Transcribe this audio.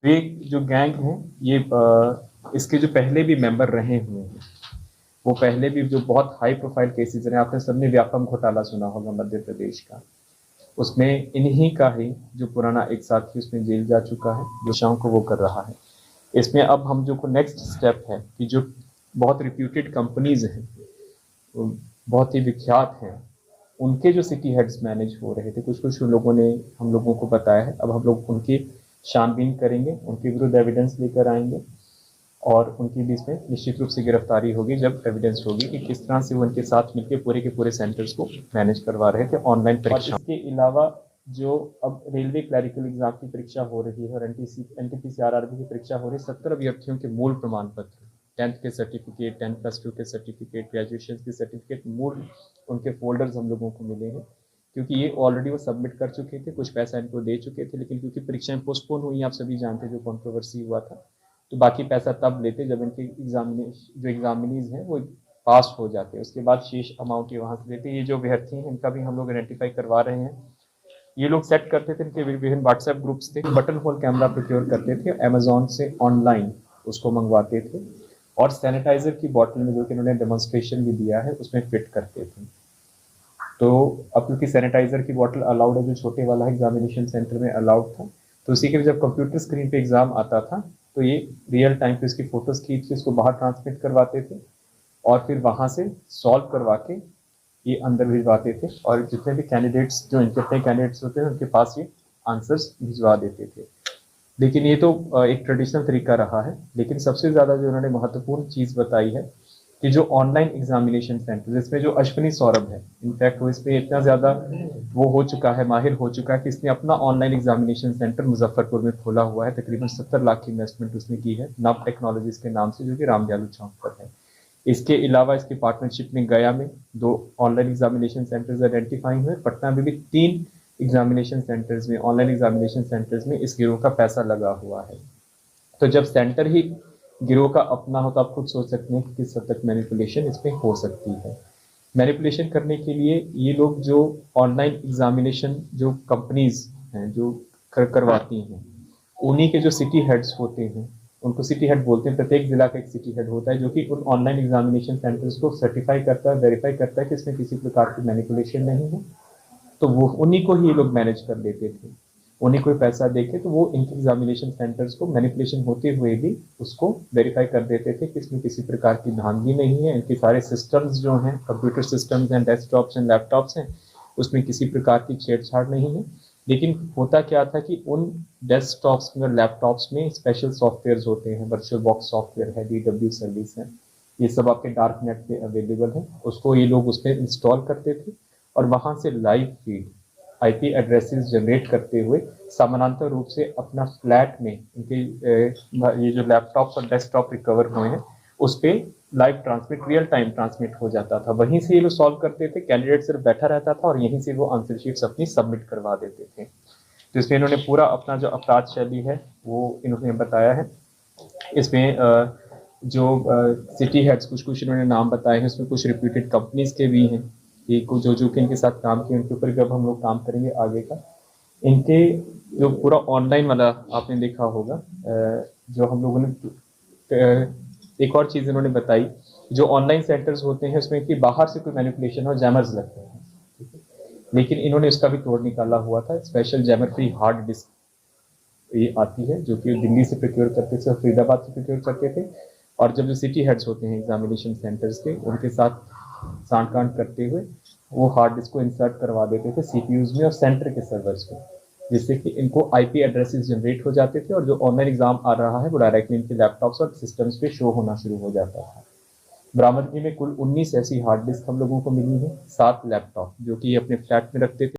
ये जो गैंग है ये इसके जो पहले भी मेंबर रहे हुए हैं, वो पहले भी जो बहुत हाई प्रोफाइल केसेस रहे, आपने सबने व्यापम घोटाला सुना होगा मध्य प्रदेश का, उसमें इन्हीं का ही जो पुराना एक साथी उसमें जेल जा चुका है, जो शाम को वो कर रहा है। इसमें अब हम जो को नेक्स्ट स्टेप है कि जो बहुत रिप्यूटेड कंपनीज हैं, बहुत ही विख्यात हैं, उनके जो सिटी हेड्स मैनेज हो रहे थे, कुछ कुछ लोगों ने हम लोगों को बताया है। अब हम लोग उनकी छानबीन करेंगे, उनके विरुद्ध एविडेंस लेकर आएंगे और उनकी भी इसमें निश्चित रूप से गिरफ्तारी होगी जब एविडेंस होगी कि किस तरह से वो उनके साथ मिलकर पूरे के पूरे सेंटर्स को मैनेज करवा रहे थे ऑनलाइन परीक्षा। इसके अलावा जो अब रेलवे क्लरिकल एग्जाम की परीक्षा हो रही है और एनटीपीसी आरआरबी की परीक्षा हो रही है, 70 अभ्यर्थियों के मूल प्रमाण पत्र, 10th के सर्टिफिकेट, 10+2 के सर्टिफिकेट, ग्रेजुएशन के सर्टिफिकेट, मूल उनके फोल्डर्स हम लोगों को मिले हैं, क्योंकि ये ऑलरेडी वो सबमिट कर चुके थे, कुछ पैसा इनको दे चुके थे, लेकिन क्योंकि परीक्षाएं पोस्टपोन हुई, आप सभी जानते हैं जो कंट्रोवर्सी हुआ था, तो बाकी पैसा तब लेते जब इनके जो एग्जामिनीज हैं वो पास हो जाते हैं, उसके बाद शेष अमाउंट ये वहाँ से देते। ये जो अभ्यर्थी हैं इनका भी हम लोग आइडेंटिफाई करवा रहे हैं। ये लोग सेट करते थे, इनके विभिन्न व्हाट्सएप ग्रुप्स थे, बटन होल कैमरा प्रोक्योर करते थे, अमेजोन से ऑनलाइन उसको मंगवाते थे और सैनिटाइजर की बॉटल में, जो कि इन्होंने डेमोन्स्ट्रेशन भी दिया है, उसमें फिट करते थे। तो अब क्योंकि सैनिटाइजर की बॉटल अलाउड है, जो छोटे वाला एग्जामिनेशन सेंटर में अलाउड था, तो उसी के जब कंप्यूटर स्क्रीन पे एग्जाम आता था तो ये रियल टाइम पे इसकी फोटोज खींच के इसको बाहर ट्रांसमिट करवाते थे और फिर वहां से सॉल्व करवा के ये अंदर भिजवाते थे और जितने भी कैंडिडेट्स, जो इनके अपने कैंडिडेट्स होते हैं, उनके पास ये आंसर्स भिजवा देते थे। लेकिन ये तो एक ट्रेडिशनल तरीका रहा है, लेकिन सबसे ज़्यादा जो उन्होंने महत्वपूर्ण चीज़ बताई है कि जो ऑनलाइन एग्जामिनेशन सेंटर, जिसमें जो अश्विनी सौरभ है, इनफैक्ट वो इसमें इतना ज़्यादा वो हो चुका है, माहिर हो चुका है कि इसने अपना ऑनलाइन एग्जामिनेशन सेंटर मुजफ्फरपुर में खोला हुआ है। तकरीबन 70 लाख की इन्वेस्टमेंट उसने की है नव टेक्नोलॉजीज के नाम से, जो कि रामदयालु चौक पर है। इसके अलावा इसके पार्टनरशिप में गया में 2 ऑनलाइन एग्जामिनेशन सेंटर्स आइडेंटिफाई हुए, पटना में भी 3 एग्जामिनेशन सेंटर्स में, ऑनलाइन एग्जामिनेशन सेंटर्स में इस गिरोह का पैसा लगा हुआ है। तो जब सेंटर ही गिरोह का अपना हो तो आप खुद सोच सकते हैं कि किस हद तक मैनिपुलेशन इसमें हो सकती है। मैनिपुलेशन करने के लिए ये लोग जो ऑनलाइन एग्जामिनेशन जो कंपनीज हैं जो करवाती हैं, उन्हीं के जो सिटी हेड्स होते हैं, उनको सिटी हेड बोलते हैं, प्रत्येक जिला का एक सिटी हेड होता है जो कि उन ऑनलाइन एग्जामिनेशन सेंटर्स को सर्टिफाई करता है, वेरीफाई करता है कि इसमें किसी प्रकार की मैनिपुलेशन नहीं है। तो वो उन्हीं को ही ये लोग मैनेज कर लेते थे, उन्हीं को पैसा देके तो वो इनके एग्जामिनेशन सेंटर्स को मैनिपुलेशन होते हुए भी उसको वेरीफाई कर देते थे कि इसमें किसी प्रकार की धांधली नहीं है। इनके सारे सिस्टम्स जो हैं, कंप्यूटर सिस्टम्स हैं, डेस्कटॉप्स हैं, लैपटॉप्स हैं, उसमें किसी प्रकार की छेड़छाड़ नहीं है। लेकिन होता क्या था कि उन डेस्कटॉप्स में और लैपटॉप्स में स्पेशल सॉफ्टवेयर होते हैं, वर्चुअल बॉक्स सॉफ्टवेयर है, DW सर्विस है, ये सब आपके डार्क नेट पे अवेलेबल है, उसको ये लोग उसमें इंस्टॉल करते थे और वहां से live feed IP addresses generate करते हुए समानांतर रूप से अपना फ्लैट में इनके ये जो लैपटॉप्स और डेस्कटॉप रिकवर हुए हैं उस पर live transmit, real time transmit हो जाता था। वहीं से ये लोग सॉल्व करते थे, कैंडिडेट सिर्फ बैठा रहता था और यहीं से वो आंसर शीट्स अपनी सबमिट करवा देते थे। तो इसमें इन्होंने पूरा अपना जो अपराध शैली है वो इन्होंने बताया है। इसमें जो सिटी हेड्स कुछ कुछ इन्होंने नाम बताए हैं, उसमें कुछ रिप्यूटेड कंपनीज के भी हैं कि जो कि इनके साथ काम किए, उनके ऊपर भी अब हम लोग काम करेंगे आगे का। इनके जो पूरा ऑनलाइन वाला आपने देखा होगा, जो हम लोगों ने एक और चीज़ इन्होंने बताई, जो ऑनलाइन सेंटर्स होते हैं उसमें कि बाहर से कोई मैनिपुलेशन और जैमर्स लगते हैं, लेकिन इन्होंने उसका भी तोड़ निकाला हुआ था। Special jammer free hard disk ये आती है जो कि दिल्ली से प्रोक्योर करते थे, फरीदाबाद से प्रोक्योर करते थे, और जब जो सिटी हेड्स होते हैं एग्जामिनेशन सेंटर्स के, उनके साथ सांठ-गांठ करते हुए वो हार्ड डिस्क को इंसर्ट करवा देते थे सीपीयूज में और सेंटर के सर्वर्स में, जिससे कि इनको आईपी एड्रेसेस जनरेट हो जाते थे और जो ऑनलाइन एग्जाम आ रहा है वो डायरेक्टली इनके लैपटॉप्स और सिस्टम्स पे शो होना शुरू हो जाता था। बरामदगी में कुल 19 ऐसी हार्ड डिस्क हम लोगों को मिली है, 7 लैपटॉप जो कि अपने फ्लैट में रखते थे।